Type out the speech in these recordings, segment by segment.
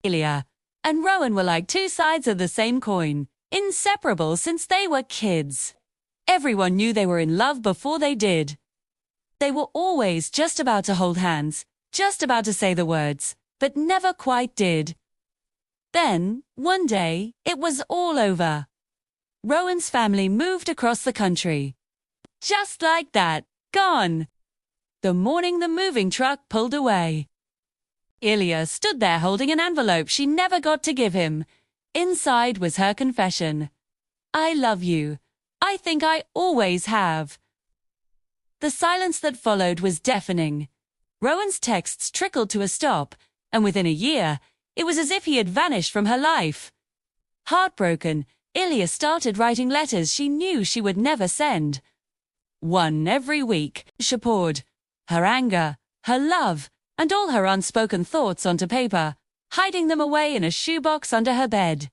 Ilya and Rowan were like two sides of the same coin, inseparable since they were kids. Everyone knew they were in love before they did. They were always just about to hold hands, just about to say the words, but never quite did. Then, one day, it was all over. Rowan's family moved across the country. Just like that, gone. The morning the moving truck pulled away. Ilya stood there holding an envelope she never got to give him. Inside was her confession. I love you. I think I always have. The silence that followed was deafening. Rowan's texts trickled to a stop, and within a year, it was as if he had vanished from her life. Heartbroken, Ilya started writing letters she knew she would never send. One every week, she poured her anger, her love, and all her unspoken thoughts onto paper, hiding them away in a shoebox under her bed.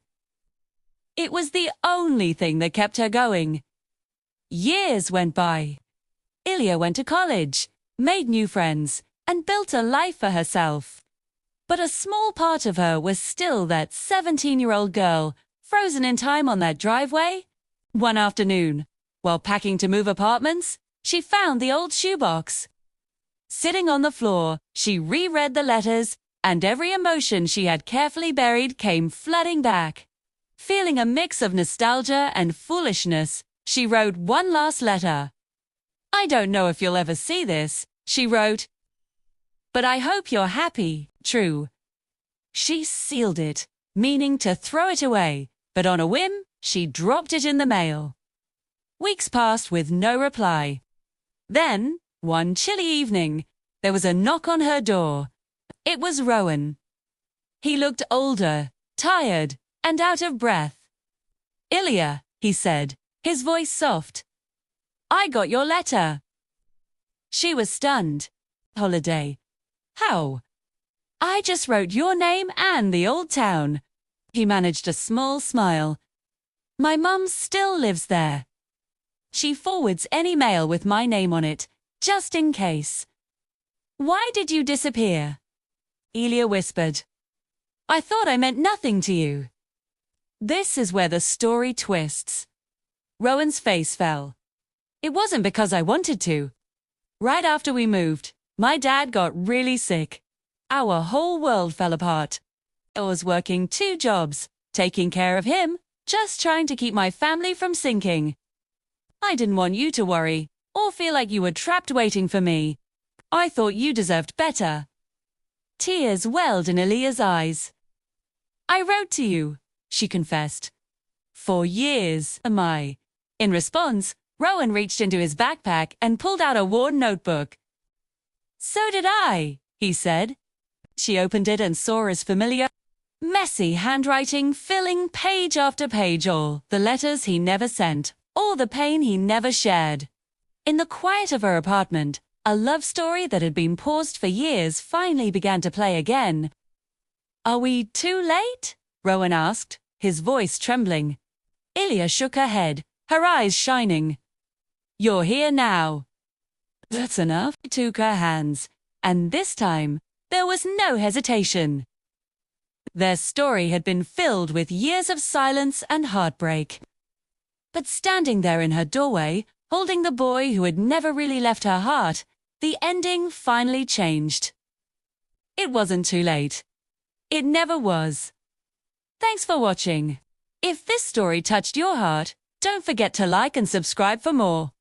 It was the only thing that kept her going. Years went by. Ilya went to college, made new friends, and built a life for herself. But a small part of her was still that 17-year-old girl, frozen in time on that driveway. One afternoon, while packing to move apartments, she found the old shoebox. Sitting on the floor, she reread the letters, and every emotion she had carefully buried came flooding back. Feeling a mix of nostalgia and foolishness, she wrote one last letter. I don't know if you'll ever see this, she wrote, but I hope you're happy, true. She sealed it, meaning to throw it away, but on a whim, she dropped it in the mail. Weeks passed with no reply. Then, one chilly evening, there was a knock on her door. It was Rowan. He looked older, tired, and out of breath. Ilya, he said, his voice soft. I got your letter. She was stunned. Holiday. How? I just wrote your name and the old town. He managed a small smile. My mum still lives there. She forwards any mail with my name on it, just in case. Why did you disappear? Ilya whispered. I thought I meant nothing to you. This is where the story twists. Rowan's face fell. It wasn't because I wanted to. Right after we moved, my dad got really sick. Our whole world fell apart. I was working 2 jobs, taking care of him, just trying to keep my family from sinking. I didn't want you to worry, or feel like you were trapped waiting for me. I thought you deserved better. Tears welled in Ilya's eyes. I wrote to you, she confessed. For years, am I. In response, Rowan reached into his backpack and pulled out a worn notebook. So did I, he said. She opened it and saw his familiar, messy handwriting filling page after page, all the letters he never sent, all the pain he never shared. In the quiet of her apartment, a love story that had been paused for years finally began to play again. Are we too late? Rowan asked, his voice trembling. Ilya shook her head, her eyes shining. You're here now. That's enough. He took her hands, and this time, there was no hesitation. Their story had been filled with years of silence and heartbreak. But standing there in her doorway, holding the boy who had never really left her heart, the ending finally changed. It wasn't too late. It never was. Thanks for watching. If this story touched your heart, don't forget to like and subscribe for more.